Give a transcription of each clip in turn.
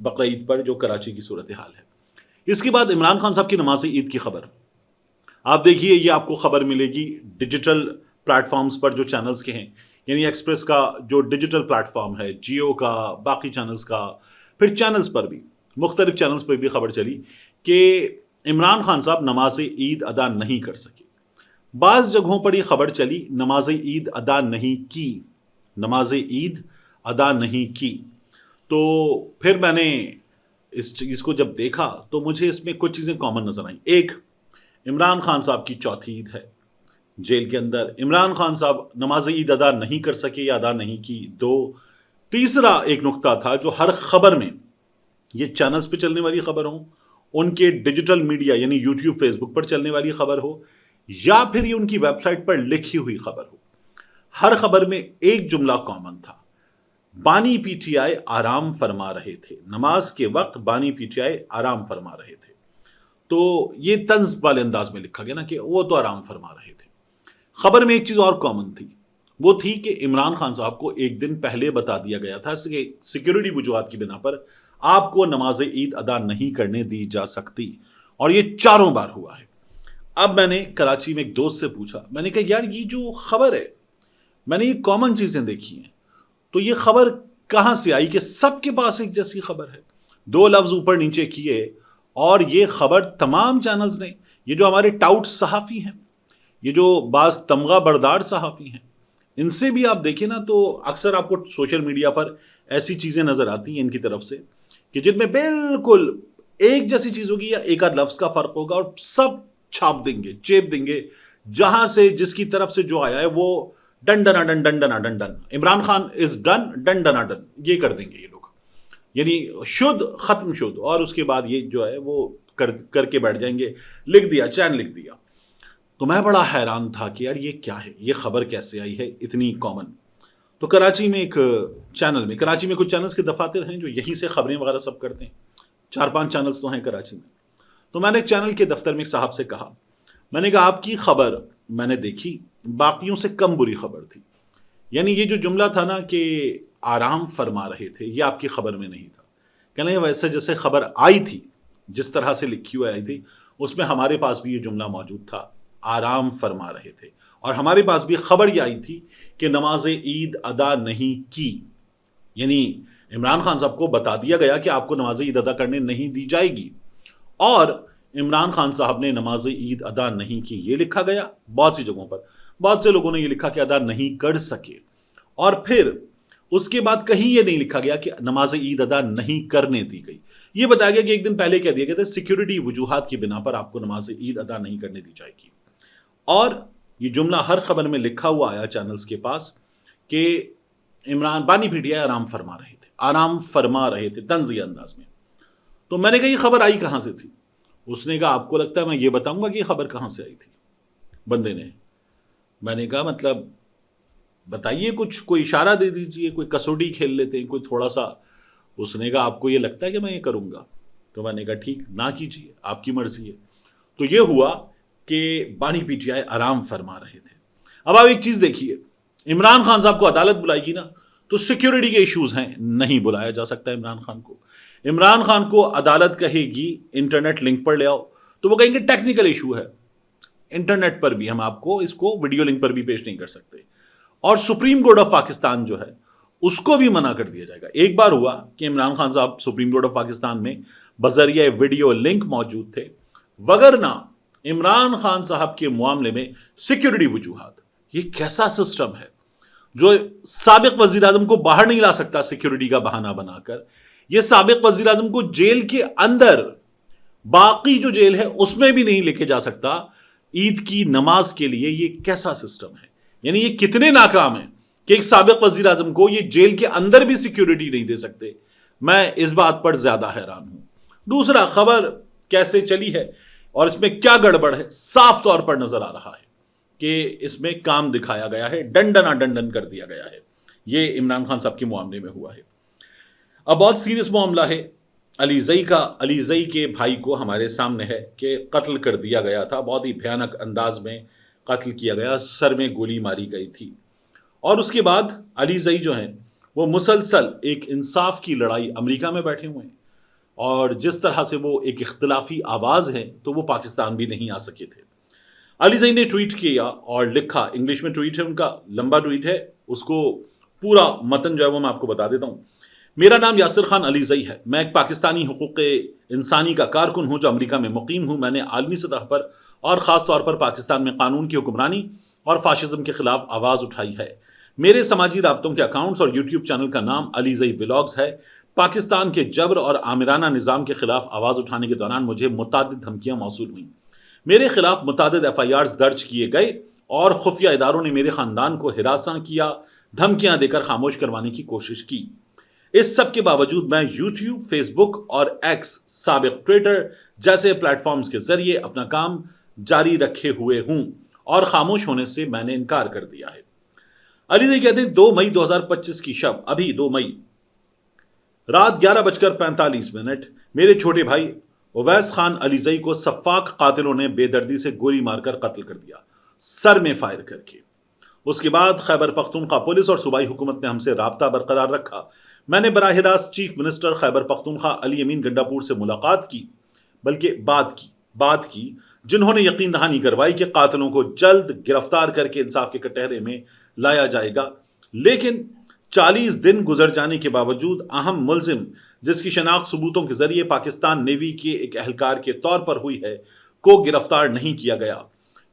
بقرہ عید پر جو کراچی کی صورتحال ہے۔ اس کے بعد عمران خان صاحب کی نماز عید کی خبر، آپ دیکھیے یہ آپ کو خبر ملے گی ڈیجیٹل پلیٹ فارمز پر جو چینلز کے ہیں، یعنی ایکسپریس کا جو ڈیجیٹل پلیٹ فارم ہے، جیو کا، باقی چینلز کا، پھر چینلز پر بھی، مختلف چینلز پر بھی خبر چلی کہ عمران خان صاحب نماز عید ادا نہیں کر سکے۔ بعض جگہوں پر یہ خبر چلی نماز عید ادا نہیں کی، نماز عید ادا نہیں کی۔ تو پھر میں نے اس چیز کو جب دیکھا تو مجھے اس میں کچھ چیزیں کامن نظر آئیں۔ ایک، عمران خان صاحب کی چوتھی عید ہے جیل کے اندر، عمران خان صاحب نماز عید ادا نہیں کر سکے یا ادا نہیں کی۔ دو، تیسرا ایک نقطہ تھا جو ہر خبر میں، یہ چینلز پہ چلنے والی خبر ہو، ان کے ڈیجیٹل میڈیا یعنی یوٹیوب فیس بک پر چلنے والی خبر ہو، یا پھر یہ ان کی ویب سائٹ پر لکھی ہوئی خبر ہو، ہر خبر میں ایک جملہ کامن تھا، بانی پی ٹی آئی آرام فرما رہے تھے، نماز کے وقت بانی پی ٹی آئی آرام فرما رہے تھے۔ تو یہ طنز والے انداز میں لکھا گیا نا کہ وہ تو آرام فرما رہے تھے۔ خبر میں ایک چیز اور کامن تھی، وہ تھی کہ عمران خان صاحب کو ایک دن پہلے بتا دیا گیا تھا کہ سیکیورٹی وجوہات کی بنا پر آپ کو نماز عید ادا نہیں کرنے دی جا سکتی، اور یہ 4 بار ہوا ہے۔ اب میں نے کراچی میں ایک دوست سے پوچھا، میں نے کہا یار یہ جو خبر ہے، میں نے یہ کامن چیزیں دیکھی ہیں، تو یہ خبر کہاں سے آئی کہ سب کے پاس ایک جیسی خبر ہے؟ 2 لفظ اوپر نیچے کیے اور یہ خبر تمام چینلز نے، یہ جو ہمارے ٹاؤٹ صحافی ہیں، یہ جو بعض تمغہ بردار صحافی ہیں، ان سے بھی آپ دیکھیں نا تو اکثر آپ کو سوشل میڈیا پر ایسی چیزیں نظر آتی ہیں ان کی طرف سے کہ جن میں بالکل ایک جیسی چیز ہوگی یا ایک آدھ لفظ کا فرق ہوگا، اور سب چھاپ دیں گے، چیپ دیں گے، جہاں سے جس کی طرف سے جو آیا ہے وہ done ڈنا done done ڈنا done done, Imran Khan is done done ڈنا done, یہ کر دیں گے یہ لوگ، یعنی شد ختم شد، اور اس کے بعد یہ جو ہے وہ کر کے بیٹھ جائیں گے، لکھ دیا، چین لکھ دیا۔ تو میں بڑا حیران تھا کہ یار یہ کیا ہے، یہ خبر کیسے آئی ہے اتنی کامن۔ تو کراچی میں ایک چینل میں، کراچی میں کچھ چینلز کے دفاتر ہیں جو یہیں سے خبریں وغیرہ سب کرتے ہیں، 4-5 چینلز تو ہیں کراچی میں۔ تو میں نے ایک چینل کے دفتر میں ایک صاحب سے کہا، میں نے کہا آپ کی خبر میں نے دیکھی باقیوں سے کم بری خبر تھی، یعنی یہ جو جملہ تھا نا کہ آرام فرما رہے تھے، یہ آپ کی خبر میں نہیں تھا۔ کہنے لگے ویسے جیسے خبر آئی تھی، جس طرح سے لکھی ہوئی آئی تھی، اس میں ہمارے پاس بھی یہ جملہ موجود تھا، آرام فرما رہے تھے، اور ہمارے پاس بھی خبر یہ آئی تھی کہ نماز عید ادا نہیں کی، یعنی عمران خان صاحب کو بتا دیا گیا کہ آپ کو نماز عید ادا کرنے نہیں دی جائے گی، اور عمران خان صاحب نے نماز عید ادا نہیں کی، یہ لکھا گیا بہت سی جگہوں پر، بہت سے لوگوں نے یہ لکھا کہ ادا نہیں کر سکے، اور پھر اس کے بعد کہیں یہ نہیں لکھا گیا کہ نماز عید ادا نہیں کرنے دی گئی، یہ بتایا گیا کہ ایک دن پہلے کہہ دیا گیا تھا سیکیورٹی وجوہات کی بنا پر آپ کو نماز عید ادا نہیں کرنے دی جائے گی، اور یہ جملہ ہر خبر میں لکھا ہوا آیا چینلز کے پاس کہ عمران بانی پی ٹی آئی آرام فرما رہے تھے، آرام فرما رہے تھے طنزی انداز میں۔ تو میں نے کہا یہ خبر آئی کہاں سے تھی؟ اس نے کہا آپ کو لگتا ہے میں یہ بتاؤں گا کہ یہ خبر کہاں سے آئی تھی بندے نے؟ میں نے کہا مطلب بتائیے، کچھ کوئی اشارہ دے دیجئے، کوئی کسوٹی کھیل لیتے ہیں، کوئی تھوڑا سا۔ اس نے کہا آپ کو یہ لگتا ہے کہ میں یہ کروں گا؟ تو میں نے کہا ٹھیک، نہ کیجیے، آپ کی مرضی ہے۔ تو یہ ہوا کہ بانی پی ٹی آئی آرام فرما رہے تھے۔ اب آپ ایک چیز دیکھیے، عمران خان صاحب کو عدالت بلائے گی نا تو سیکیورٹی کے ایشوز ہیں، نہیں بلایا جا سکتا عمران خان کو۔ عمران خان کو عدالت کہے گی انٹرنیٹ لنک پر لے آؤ تو وہ کہیں گے ٹیکنیکل ایشو ہے، انٹرنیٹ پر بھی ہم آپ کو اس کو ویڈیو لنک پر بھی پیش نہیں کر سکتے، اور سپریم کورٹ آف پاکستان جو ہے اس کو بھی منع کر دیا جائے گا۔ ایک بار ہوا کہ عمران خان صاحب سپریم کورٹ آف پاکستان میں بذریعہ ویڈیو لنک موجود تھے، وگرنہ عمران خان صاحب کے معاملے میں سیکیورٹی وجوہات، یہ کیسا سسٹم ہے جو سابق وزیر اعظم کو باہر نہیں لا سکتا سیکیورٹی کا بہانہ بنا کر، یہ سابق وزیر اعظم کو جیل کے اندر، باقی جو جیل ہے اس میں بھی نہیں لے کے جا سکتا عید کی نماز کے لیے، یہ کیسا سسٹم ہے؟ یعنی یہ کتنے ناکام ہیں کہ ایک سابق وزیر اعظم کو یہ جیل کے اندر بھی سیکیورٹی نہیں دے سکتے۔ میں اس بات پر زیادہ حیران ہوں۔ دوسرا، خبر کیسے چلی ہے اور اس میں کیا گڑبڑ ہے، صاف طور پر نظر آ رہا ہے کہ اس میں کام دکھایا گیا ہے، ڈنڈنا ڈنڈن کر دیا گیا ہے۔ یہ عمران خان صاحب کے معاملے میں ہوا ہے۔ اب بہت سیریس معاملہ ہے علی زئی کا۔ علی زئی کے بھائی کو ہمارے سامنے ہے کہ قتل کر دیا گیا تھا، بہت ہی بھیانک انداز میں قتل کیا گیا، سر میں گولی ماری گئی تھی، اور اس کے بعد علی زئی جو ہیں وہ مسلسل ایک انصاف کی لڑائی، امریکہ میں بیٹھے ہوئے ہیں، اور جس طرح سے وہ ایک اختلافی آواز ہیں تو وہ پاکستان بھی نہیں آ سکے تھے۔ علی زئی نے ٹویٹ کیا اور لکھا، انگلش میں ٹویٹ ہے ان کا، لمبا ٹویٹ ہے، اس کو پورا متن جو ہے وہ میں آپ کو بتا دیتا ہوں۔ میرا نام یاسر خان علی زئی ہے، میں ایک پاکستانی حقوق انسانی کا کارکن ہوں جو امریکہ میں مقیم ہوں۔ میں نے عالمی سطح پر اور خاص طور پر پاکستان میں قانون کی حکمرانی اور فاشزم کے خلاف آواز اٹھائی ہے۔ میرے سماجی رابطوں کے اکاؤنٹس اور یوٹیوب چینل کا نام علی زئی ولاگز ہے۔ پاکستان کے جبر اور آمرانہ نظام کے خلاف آواز اٹھانے کے دوران مجھے متعدد دھمکیاں موصول ہوئیں۔ میرے خلاف متعدد FIRs درج کیے گئے اور خفیہ اداروں نے میرے خاندان کو ہراساں کیا، دھمکیاں دے کر خاموش کروانے کی کوشش کی۔ اس سب کے باوجود میں یوٹیوب، فیس بک اور ایکس سابق ٹویٹر جیسے پلیٹ فارمز کے ذریعے اپنا کام جاری رکھے ہوئے ہوں اور خاموش ہونے سے میں نے انکار کر دیا ہے۔ علی زئی کہتے ہیں 2 مئی 2025 کی شب، ابھی 2 مئی رات 11:45 میرے چھوٹے بھائی اویس خان علی زئی کو سفاک قاتلوں نے بے دردی سے گولی مار کر قتل کر دیا، سر میں فائر کر کے۔ اس کے بعد خیبر پختونخوا پولیس اور صوبائی حکومت نے ہم سے رابطہ برقرار رکھا۔ میں نے براہ راست چیف منسٹر خیبر پختونخوا علی امین گنڈاپور سے ملاقات کی، بلکہ بات کی جنہوں نے یقین دہانی کروائی کہ قاتلوں کو جلد گرفتار کر کے انصاف کے کٹہرے میں لایا جائے گا۔ لیکن 40 دن گزر جانے کے باوجود اہم ملزم، جس کی شناخت ثبوتوں کے ذریعے پاکستان نیوی کے ایک اہلکار کے طور پر ہوئی ہے، کو گرفتار نہیں کیا گیا۔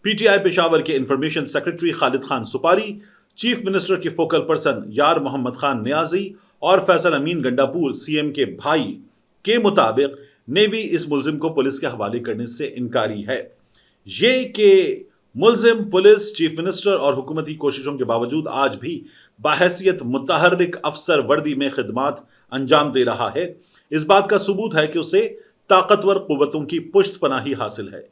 PTI پشاور کے انفارمیشن سیکرٹری خالد خان سپاری، چیف منسٹر کے فوکل پرسن یار محمد خان نیازی اور فیصل امین گنڈاپور CM کے بھائی کے مطابق نیوی اس ملزم کو پولیس کے حوالے کرنے سے انکاری ہے۔ یہ کہ ملزم پولیس، چیف منسٹر اور حکومتی کوششوں کے باوجود آج بھی بحیثیت متحرک افسر وردی میں خدمات انجام دے رہا ہے، اس بات کا ثبوت ہے کہ اسے طاقتور قوتوں کی پشت پناہی حاصل ہے۔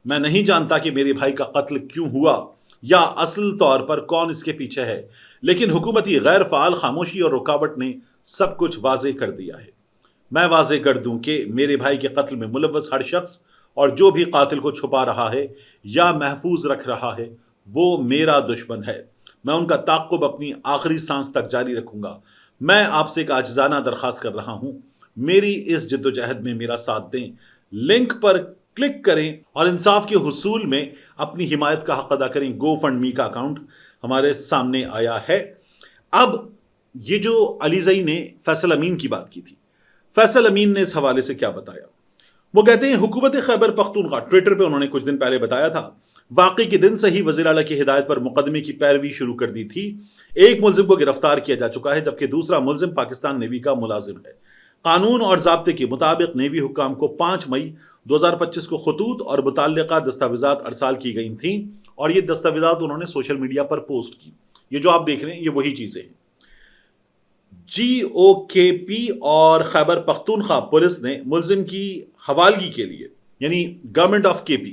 میں نہیں جانتا کہ میرے بھائی کا قتل کیوں ہوا یا اصل طور پر کون اس کے پیچھے ہے، لیکن حکومتی غیر فعال خاموشی اور رکاوٹ نے سب کچھ واضح کر دیا ہے۔ میں واضح کر دوں کہ میرے بھائی کے قتل میں ملوث ہر شخص اور جو بھی قاتل کو چھپا رہا ہے یا محفوظ رکھ رہا ہے وہ میرا دشمن ہے۔ میں ان کا تعاقب اپنی آخری سانس تک جاری رکھوں گا۔ میں آپ سے ایک عاجزانہ درخواست کر رہا ہوں، میری اس جدوجہد میں میرا ساتھ دیں۔ لنک پر کلک کریں اور انصاف کے حصول میں اپنی حمایت کا حق ادا کریں۔ GoFundMe کا اکاؤنٹ ہمارے سامنے آیا ہے۔ اب یہ جو علی زئی نے فیصل امین کی بات کی تھی، فیصل امین نے اس حوالے سے کیا بتایا؟ وہ کہتے ہیں حکومت خیبر پختونخوا، ٹویٹر پہ انہوں نے کچھ دن پہلے بتایا تھا، واقعے کے دن سے ہی وزیر اعلیٰ کی ہدایت پر مقدمے کی پیروی شروع کر دی تھی۔ ایک ملزم کو گرفتار کیا جا چکا ہے جبکہ دوسرا ملزم پاکستان نیوی کا ملازم ہے۔ قانون اور ضابطے کے مطابق نیوی حکام کو 5 مئی 2025 کو خطوط اور متعلقہ دستاویزات ارسال کی گئی تھیں اور یہ دستاویزات انہوں نے سوشل میڈیا پر پوسٹ کی۔ یہ جو آپ دیکھ رہے ہیں یہ وہی چیزیں ہیں۔ GOKP اور خیبر پختونخوا پولیس نے ملزم کی حوالگی کے لیے، یعنی گورنمنٹ آف KP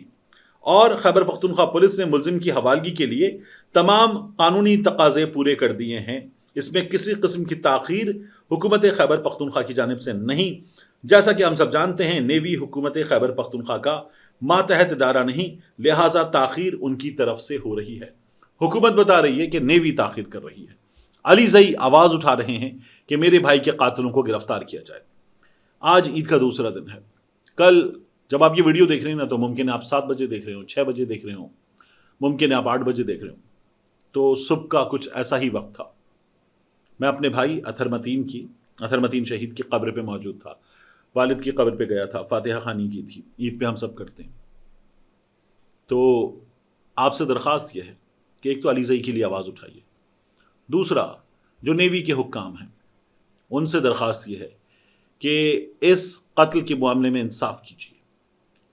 اور خیبر پختونخوا پولیس نے ملزم کی حوالگی کے لیے تمام قانونی تقاضے پورے کر دیے ہیں۔ اس میں کسی قسم کی تاخیر حکومت خیبر پختونخوا کی جانب سے نہیں۔ جیسا کہ ہم سب جانتے ہیں نیوی حکومت خیبر پختونخوا کا ماتحت ادارہ نہیں، لہٰذا تاخیر ان کی طرف سے ہو رہی ہے۔ حکومت بتا رہی ہے کہ نیوی تاخیر کر رہی ہے۔ علی زئی آواز اٹھا رہے ہیں کہ میرے بھائی کے قاتلوں کو گرفتار کیا جائے۔ آج عید کا دوسرا دن ہے۔ کل جب آپ یہ ویڈیو دیکھ رہے ہیں نا تو ممکن ہے آپ 7 بجے دیکھ رہے ہوں، 6 بجے دیکھ رہے ہوں، ممکن ہے آپ 8 بجے دیکھ رہے ہوں، تو صبح کا کچھ ایسا ہی وقت تھا۔ میں اپنے بھائی اطہر متین شہید کی قبر پہ موجود تھا، والد کی قبر پہ گیا تھا، فاتحہ خوانی کی تھی، عید پہ ہم سب کرتے ہیں۔ تو آپ سے درخواست یہ ہے کہ ایک تو علی زئی کے لیے آواز اٹھائیے، دوسرا جو نیوی کے حکام ہیں ان سے درخواست یہ ہے کہ اس قتل کے معاملے میں انصاف کیجیے۔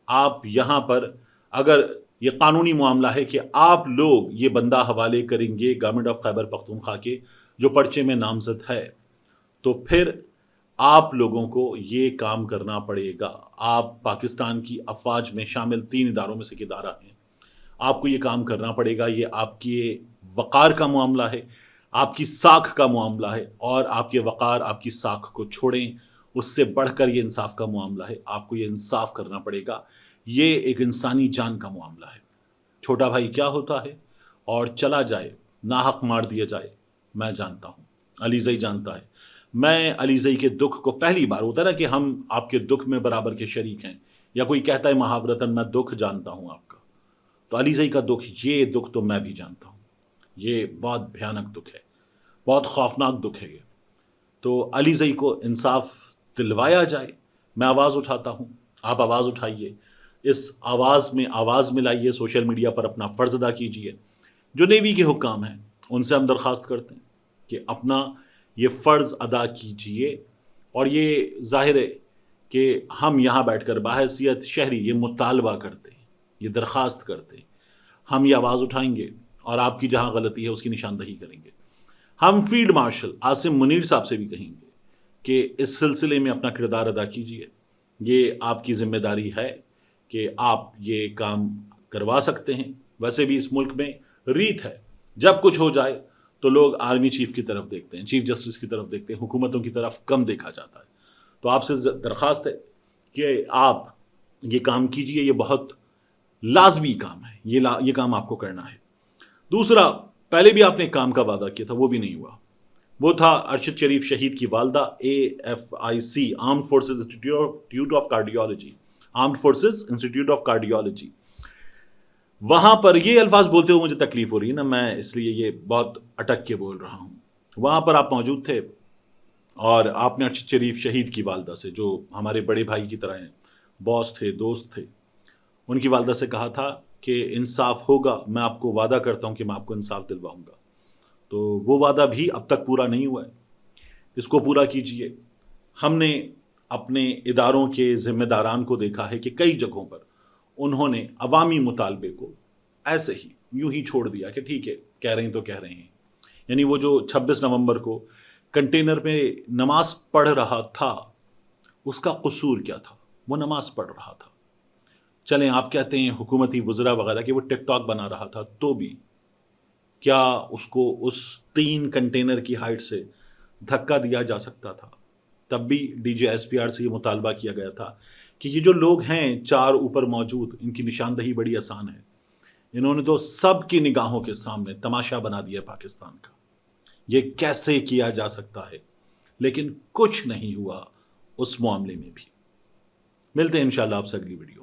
آپ یہاں پر اگر یہ قانونی معاملہ ہے کہ آپ لوگ یہ بندہ حوالے کریں گے گورنمنٹ آف خیبر پختونخوا کے جو پرچے میں نامزد ہے، تو پھر آپ لوگوں کو یہ کام کرنا پڑے گا۔ آپ پاکستان کی افواج میں شامل 3 اداروں میں سے ایک ادارہ ہیں، آپ کو یہ کام کرنا پڑے گا۔ یہ آپ کے وقار کا معاملہ ہے، آپ کی ساکھ کا معاملہ ہے، اور آپ کے وقار، آپ کی ساکھ کو چھوڑیں، اس سے بڑھ کر یہ انصاف کا معاملہ ہے۔ آپ کو یہ انصاف کرنا پڑے گا، یہ ایک انسانی جان کا معاملہ ہے۔ چھوٹا بھائی کیا ہوتا ہے اور چلا جائے، ناحق مار دیا جائے، میں جانتا ہوں، علی زئی جانتا ہے۔ میں علی زئی کے دکھ کو پہلی بار، ہوتا ہے نا کہ ہم آپ کے دکھ میں برابر کے شریک ہیں، یا کوئی کہتا ہے محاورتاً میں دکھ جانتا ہوں آپ کا، تو علی زئی کا دکھ، یہ دکھ تو میں بھی جانتا ہوں، یہ بہت بھیانک دکھ ہے، بہت خوفناک دکھ ہے یہ. تو علی زئی کو انصاف دلوایا جائے. میں آواز اٹھاتا ہوں، آپ آواز اٹھائیے، اس آواز میں آواز ملائیے، سوشل میڈیا پر اپنا فرض ادا کیجیے. جو نیوی کے حکام ہیں ان سے ہم درخواست کرتے ہیں کہ اپنا یہ فرض ادا کیجیے. اور یہ ظاہر ہے کہ ہم یہاں بیٹھ کر بحیثیت شہری یہ مطالبہ کرتے ہیں، یہ درخواست کرتے ہیں، ہم یہ آواز اٹھائیں گے اور آپ کی جہاں غلطی ہے اس کی نشاندہی کریں گے. ہم فیلڈ مارشل عاصم منیر صاحب سے بھی کہیں گے کہ اس سلسلے میں اپنا کردار ادا کیجیے. یہ آپ کی ذمہ داری ہے کہ آپ یہ کام کروا سکتے ہیں. ویسے بھی اس ملک میں ریت ہے، جب کچھ ہو جائے تو لوگ آرمی چیف کی طرف دیکھتے ہیں، چیف جسٹس کی طرف دیکھتے ہیں، حکومتوں کی طرف کم دیکھا جاتا ہے. تو آپ سے درخواست ہے کہ آپ یہ کام کیجیے، یہ بہت لازمی کام ہے، یہ کام آپ کو کرنا ہے. دوسرا، پہلے بھی آپ نے کام کا وعدہ کیا تھا، وہ بھی نہیں ہوا. وہ تھا ارشد شریف شہید کی والدہ AFIC armed forces institute of cardiology, armed forces institute of cardiology. وہاں پر یہ الفاظ بولتے ہوئے مجھے تکلیف ہو رہی ہے نا، میں اس لیے یہ بہت اٹک کے بول رہا ہوں. وہاں پر آپ موجود تھے اور آپ نے ارشد شریف شہید کی والدہ سے، جو ہمارے بڑے بھائی کی طرح ہیں، باس تھے، دوست تھے، ان کی والدہ سے کہا تھا کہ انصاف ہوگا، میں آپ کو وعدہ کرتا ہوں کہ میں آپ کو انصاف دلواؤں گا. تو وہ وعدہ بھی اب تک پورا نہیں ہوا ہے، اس کو پورا کیجئے. ہم نے اپنے اداروں کے ذمہ داران کو دیکھا ہے کہ کئی جگہوں پر انہوں نے عوامی مطالبے کو ایسے ہی یوں ہی چھوڑ دیا کہ ٹھیک ہے، کہہ رہے ہیں تو کہہ رہے ہیں. یعنی وہ جو 26 نومبر کو کنٹینر میں نماز پڑھ رہا تھا، اس کا قصور کیا تھا؟ وہ نماز پڑھ رہا تھا. چلیں آپ کہتے ہیں حکومتی وزراء وغیرہ کہ وہ ٹک ٹاک بنا رہا تھا، تو بھی کیا اس کو اس 3 کنٹینر کی ہائٹ سے دھکا دیا جا سکتا تھا؟ تب بھی DGSPR سے یہ مطالبہ کیا گیا تھا کہ یہ جو لوگ ہیں 4 اوپر موجود، ان کی نشاندہی بڑی آسان ہے. انہوں نے تو سب کی نگاہوں کے سامنے تماشا بنا دیا پاکستان کا. یہ کیسے کیا جا سکتا ہے؟ لیکن کچھ نہیں ہوا اس معاملے میں بھی. ملتے ہیں انشاءاللہ آپ سے اگلی ویڈیو.